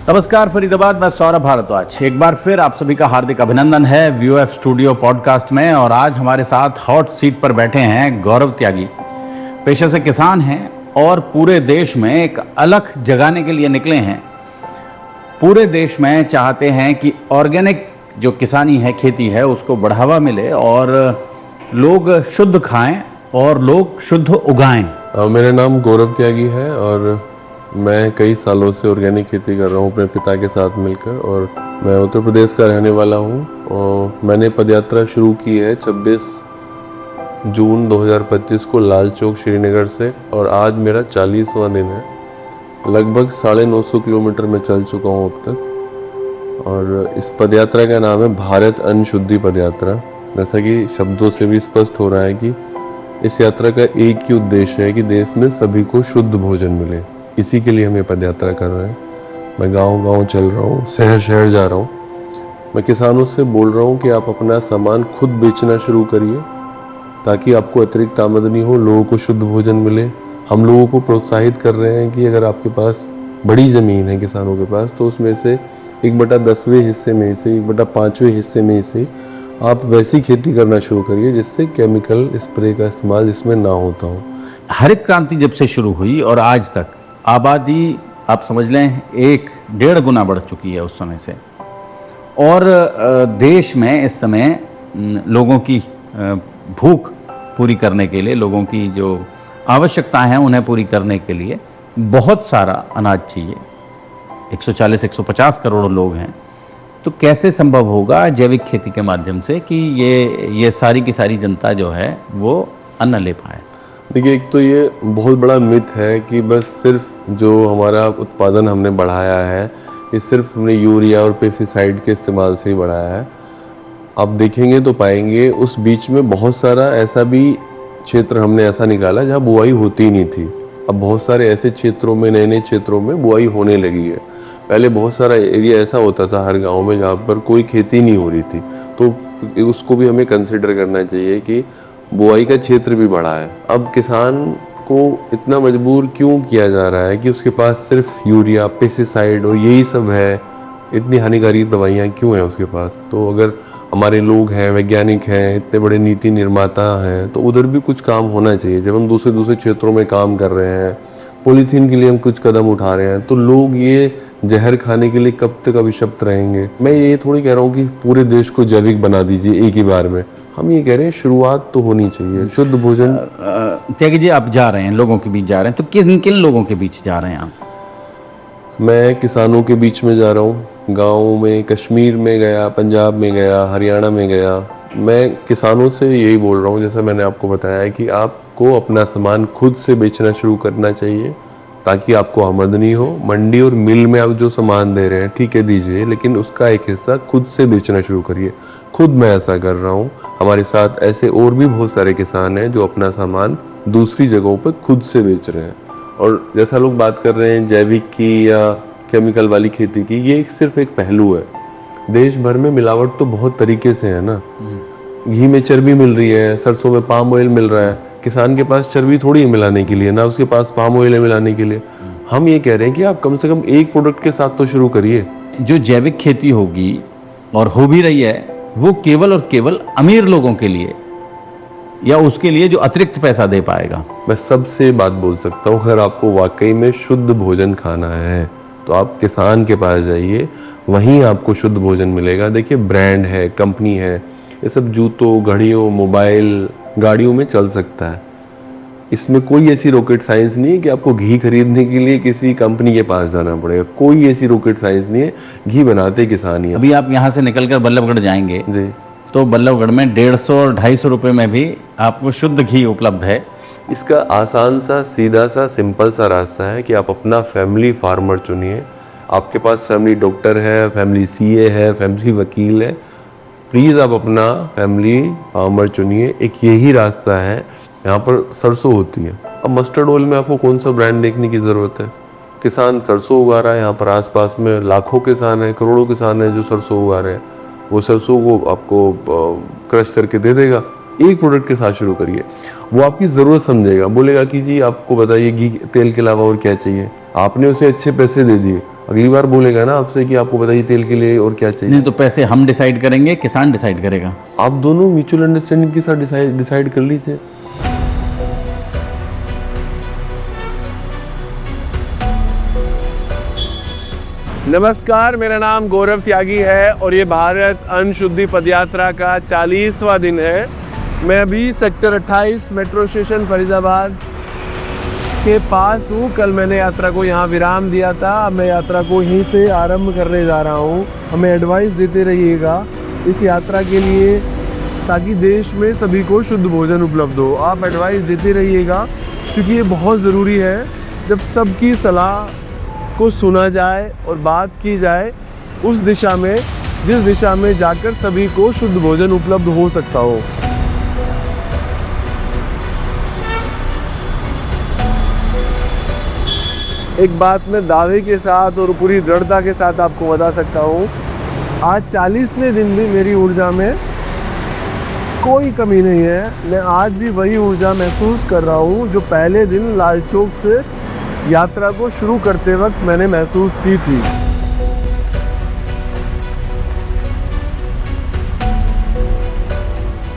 नमस्कार फरीदाबाद, मैं सौरभ भारद्वाज। एक बार फिर आप सभी का हार्दिक अभिनंदन है वीओएफ स्टूडियो पॉडकास्ट में। और आज हमारे साथ हॉट सीट पर बैठे हैं गौरव त्यागी। पेशे से किसान हैं और पूरे देश में एक अलख जगाने के लिए निकले हैं। पूरे देश में चाहते हैं कि ऑर्गेनिक जो किसानी है, खेती है, उसको बढ़ावा मिले और लोग शुद्ध खाएं और लोग शुद्ध उगाएं। मेरा नाम गौरव त्यागी है और मैं कई सालों से ऑर्गेनिक खेती कर रहा हूँ अपने पिता के साथ मिलकर। और मैं उत्तर प्रदेश का रहने वाला हूँ और मैंने पदयात्रा शुरू की है 26 जून 2025 को लाल चौक श्रीनगर से, और आज मेरा 40वां दिन है। लगभग 950 किलोमीटर मैं चल चुका हूँ अब तक। और इस पदयात्रा का नाम है भारत अन्न शुद्धि पदयात्रा। जैसा कि शब्दों से भी स्पष्ट हो रहा है कि इस यात्रा का एक ही उद्देश्य है कि देश में सभी को शुद्ध भोजन मिले। इसी के लिए हम ये पदयात्रा कर रहे हैं। मैं गांव-गांव चल रहा हूँ, शहर-शहर जा रहा हूँ। मैं किसानों से बोल रहा हूँ कि आप अपना सामान खुद बेचना शुरू करिए ताकि आपको अतिरिक्त आमदनी हो, लोगों को शुद्ध भोजन मिले। हम लोगों को प्रोत्साहित कर रहे हैं कि अगर आपके पास बड़ी ज़मीन है किसानों के पास, तो उसमें से 1/10वें हिस्से में से 1/5वें हिस्से में से आप वैसी खेती करना शुरू करिए जिससे केमिकल स्प्रे का इस्तेमाल इसमें ना होता हो। हरित क्रांति जब से शुरू हुई और आज तक आबादी आप समझ लें 1-1.5 गुना बढ़ चुकी है उस समय से। और देश में इस समय लोगों की भूख पूरी करने के लिए, लोगों की जो आवश्यकताएं हैं उन्हें पूरी करने के लिए बहुत सारा अनाज चाहिए। 140-150 करोड़ लोग हैं। तो कैसे संभव होगा जैविक खेती के माध्यम से कि ये सारी की सारी जनता जो है वो अन्न ले पाए? देखिए, एक तो ये बहुत बड़ा मिथ है कि बस सिर्फ जो हमारा उत्पादन हमने बढ़ाया है ये सिर्फ हमने यूरिया और पेस्टिसाइड के इस्तेमाल से ही बढ़ाया है। आप देखेंगे तो पाएंगे उस बीच में बहुत सारा ऐसा भी क्षेत्र हमने ऐसा निकाला जहाँ बुआई होती नहीं थी। अब बहुत सारे ऐसे क्षेत्रों में, नए नए क्षेत्रों में बुआई होने लगी है। पहले बहुत सारा एरिया ऐसा होता था हर गांव में जहाँ पर कोई खेती नहीं हो रही थी, तो उसको भी हमें कंसिडर करना चाहिए कि बुआई का क्षेत्र भी बढ़ा है। अब किसान को इतना मजबूर क्यों किया जा रहा है कि उसके पास सिर्फ यूरिया, पेस्टिसाइड और यही सब है? इतनी हानिकारक दवाइयाँ क्यों हैं उसके पास? तो अगर हमारे लोग हैं, वैज्ञानिक हैं, इतने बड़े नीति निर्माता हैं, तो उधर भी कुछ काम होना चाहिए। जब हम दूसरे क्षेत्रों में काम कर रहे हैं, पॉलीथीन के लिए हम कुछ कदम उठा रहे हैं, तो लोग ये जहर खाने के लिए कब तक अभिशप्त रहेंगे? मैं ये थोड़ी कह रहा हूँ कि पूरे देश को जैविक बना दीजिए एक ही बार में। हम ये कह रहे हैं शुरुआत तो होनी चाहिए, शुद्ध भोजन। त्यागी जी, आप जा रहे हैं, लोगों के बीच जा रहे हैं, तो किन किन लोगों के बीच जा रहे हैं आप? मैं किसानों के बीच में जा रहा हूँ। गाँव में, कश्मीर में गया, पंजाब में गया, हरियाणा में गया। मैं किसानों से यही बोल रहा हूँ, जैसा मैंने आपको बताया है, कि आपको अपना सामान खुद से बेचना शुरू करना चाहिए ताकि आपको आमदनी हो। मंडी और मिल में आप जो सामान दे रहे हैं ठीक है दीजिए, लेकिन उसका एक हिस्सा खुद से बेचना शुरू करिए। खुद मैं ऐसा कर रहा हूँ। हमारे साथ ऐसे और भी बहुत सारे किसान हैं जो अपना सामान दूसरी जगहों पर खुद से बेच रहे हैं। और जैसा लोग बात कर रहे हैं जैविक की या केमिकल वाली खेती की, ये सिर्फ एक पहलू है। देश भर में मिलावट तो बहुत तरीके से है ना। घी में चर्बी मिल रही है, सरसों में पाम ऑयल मिल रहा है। किसान के पास चर्बी थोड़ी है मिलाने के लिए, ना उसके पास पाम ऑयल है मिलाने के लिए। हम ये कह रहे हैं कि आप कम से कम एक प्रोडक्ट के साथ तो शुरू करिए। जो जैविक खेती होगी और हो भी रही है, वो केवल और केवल अमीर लोगों के लिए, या उसके लिए जो अतिरिक्त पैसा दे पाएगा? मैं सबसे बात बोल सकता हूँ, अगर आपको वाकई में शुद्ध भोजन खाना है तो आप किसान के पास जाइए, वहीं आपको शुद्ध भोजन मिलेगा। देखिए, ब्रांड है, कंपनी है, ये सब जूतों, घड़ियों, मोबाइल, गाड़ियों में चल सकता है। इसमें कोई ऐसी रॉकेट साइंस नहीं है कि आपको घी खरीदने के लिए किसी कंपनी के पास जाना पड़ेगा। कोई ऐसी रॉकेट साइंस नहीं है। घी बनाते किसान ही। अभी आप यहाँ से निकलकर बल्लभगढ़ जाएंगे जी, तो बल्लभगढ़ में 150 और 250 रुपये में भी आपको शुद्ध घी उपलब्ध है। इसका आसान सा, सीधा सा, सिंपल सा रास्ता है कि आप अपना फैमिली फार्मर चुनिए। आपके पास फैमिली डॉक्टर है, फैमिली सीए है, फैमिली वकील है, प्लीज़ आप अपना फैमिली फार्मर चुनिए। एक यही रास्ता है। यहाँ पर सरसों होती है। अब मस्टर्ड ऑयल में आपको कौन सा ब्रांड देखने की ज़रूरत है? किसान सरसों उगा रहा है। यहाँ पर आसपास में लाखों किसान हैं, करोड़ों किसान हैं जो सरसों उगा रहे हैं। वो सरसों को आपको क्रश करके दे देगा। एक प्रोडक्ट के साथ शुरू करिए। वो आपकी ज़रूरत समझेगा, बोलेगा कि जी आपको बताइए घी तेल के अलावा और क्या चाहिए। आपने उसे अच्छे पैसे दे दिए, अगली बार बोलेगा ना आपसे कि आपको बताइए तेल के लिए और क्या चाहिए। नहीं तो पैसे हम डिसाइड करेंगे, किसान डिसाइड करेगा? आप दोनों म्यूचुअल अंडरस्टैंडिंग के साथ डिसाइड कर लीजिए। नमस्कार, मेरा नाम गौरव त्यागी है और ये भारत अन्न शुद्धि पदयात्रा का 40वां दिन है। मैं अभी सेक्टर 28 मेट्रो स्टेशन फरीदाबाद के पास हूँ। कल मैंने यात्रा को यहाँ विराम दिया था, अब मैं यात्रा को यहीं से आरंभ करने जा रहा हूँ। हमें एडवाइस देते रहिएगा इस यात्रा के लिए, ताकि देश में सभी को शुद्ध भोजन उपलब्ध हो। आप एडवाइस देते रहिएगा क्योंकि ये बहुत ज़रूरी है। जब सबकी सलाह को सुना जाए और बात की जाए उस दिशा में, जिस दिशा में जाकर सभी को शुद्ध भोजन उपलब्ध हो सकता हो। एक बात मैं दावे के साथ और पूरी दृढ़ता के साथ आपको बता सकता हूँ, आज 40वें दिन भी मेरी ऊर्जा में कोई कमी नहीं है। मैं आज भी वही ऊर्जा महसूस कर रहा हूँ जो पहले दिन लाल चौक से यात्रा को शुरू करते वक्त मैंने महसूस की थी।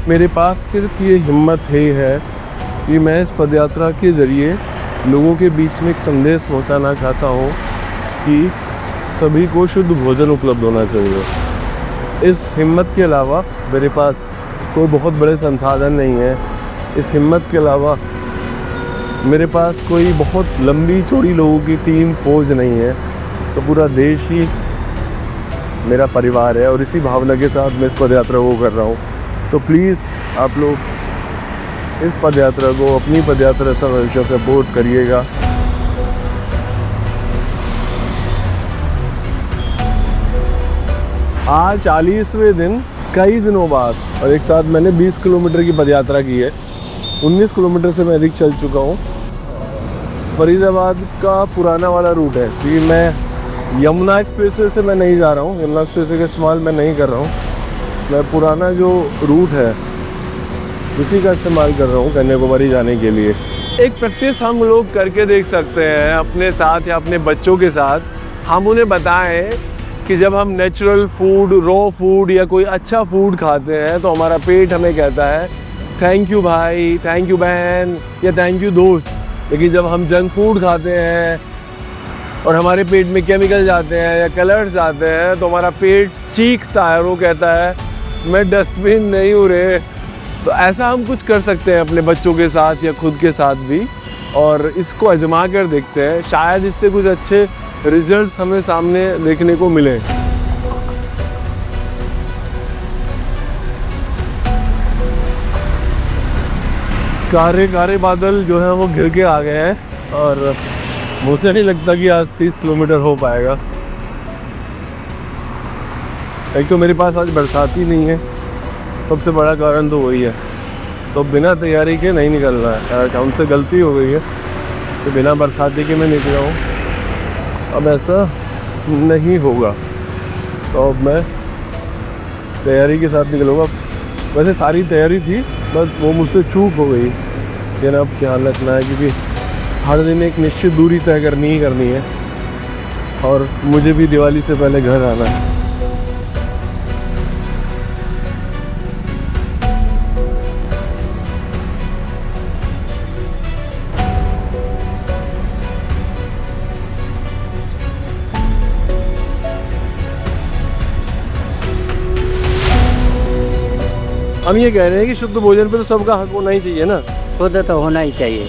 मेरे पास सिर्फ ये हिम्मत ही है कि मैं इस पदयात्रा के ज़रिए लोगों के बीच में एक संदेश पहुंचाना चाहता हूँ कि सभी को शुद्ध भोजन उपलब्ध होना चाहिए। इस हिम्मत के अलावा मेरे पास कोई बहुत बड़े संसाधन नहीं है। इस हिम्मत के अलावा मेरे पास कोई बहुत लंबी चौड़ी लोगों की टीम फौज नहीं है। तो पूरा देश ही मेरा परिवार है और इसी भावना के साथ मैं इस पदयात्रा को कर रहा हूँ। तो प्लीज़ आप लोग इस पदयात्रा को अपनी पदयात्रा से हमेशा सपोर्ट करिएगा। आज 40वें दिन, कई दिनों बाद, और एक साथ मैंने 20 किलोमीटर की पदयात्रा की है। 19 किलोमीटर से मैं अधिक चल चुका हूँ। फरीदाबाद का पुराना वाला रूट है, इसलिए मैं यमुना एक्सप्रेसवे से मैं नहीं जा रहा हूँ, यमुना एक्सप्रेसवे का इस्तेमाल मैं नहीं कर रहा हूँ। मैं पुराना जो रूट है उसी का इस्तेमाल कर रहा हूँ कन्याकुमारी जाने के लिए। एक प्रैक्टिस हम लोग करके देख सकते हैं अपने साथ या अपने बच्चों के साथ। हम उन्हें बताएं कि जब हम नेचुरल फूड, रॉ फूड या कोई अच्छा फूड खाते हैं तो हमारा पेट हमें कहता है थैंक यू भाई, थैंक यू बहन या थैंक यू दोस्त। लेकिन जब हम जंक फूड खाते हैं और हमारे पेट में केमिकल जाते हैं या कलर्स आते हैं तो हमारा पेट चीखता है और वो कहता है मैं डस्टबिन नहीं हूँ रे। तो ऐसा हम कुछ कर सकते हैं अपने बच्चों के साथ या खुद के साथ भी, और इसको आजमा कर देखते हैं। शायद इससे कुछ अच्छे रिजल्ट्स हमें सामने देखने को मिले। कारे कारे बादल जो है वो घिर के आ गए हैं और मुझे नहीं लगता कि आज 30 किलोमीटर हो पाएगा। एक तो मेरे पास आज बरसात ही नहीं है, सबसे बड़ा कारण तो वही है। तो बिना तैयारी के नहीं निकल रहा है, हमसे गलती हो गई है तो बिना बरसाती के मैं निकला हूँ। अब ऐसा नहीं होगा, तो अब मैं तैयारी के साथ निकलूँगा। वैसे सारी तैयारी थी, बस वो मुझसे चूक हो गई। लेकिन अब क्या रखना है, क्योंकि हर दिन एक निश्चित दूरी तय करनी ही करनी है और मुझे भी दिवाली से पहले घर आना है। हम ये कह रहे हैं कि शुद्ध भोजन पे तो सबका हक होना ही चाहिए ना। शुद्ध तो होना ही चाहिए,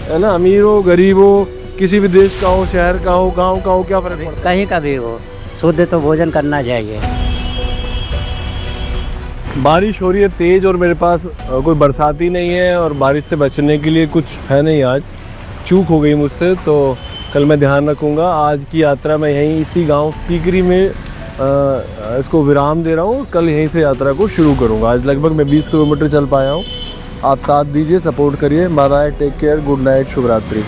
है ना। अमीर हो, गरीब हो, किसी भी देश का हो, शहर का हो, गांव का हो, क्या फर्क पड़ता है। कहीं का भी हो, शुद्ध तो भोजन करना चाहिए। बारिश हो रही है तेज और मेरे पास कोई बरसाती नहीं है और बारिश से बचने के लिए कुछ है नहीं। आज चूक हो गई मुझसे, तो कल मैं ध्यान रखूँगा। आज की यात्रा मैं यहीं इसी गांव टीकरी में इसको विराम दे रहा हूँ। कल यहीं से यात्रा को शुरू करूँगा। आज लगभग मैं 20 किलोमीटर चल पाया हूँ। आप साथ दीजिए, सपोर्ट करिए। Bye bye, take care, good night, शुभ रात्रि।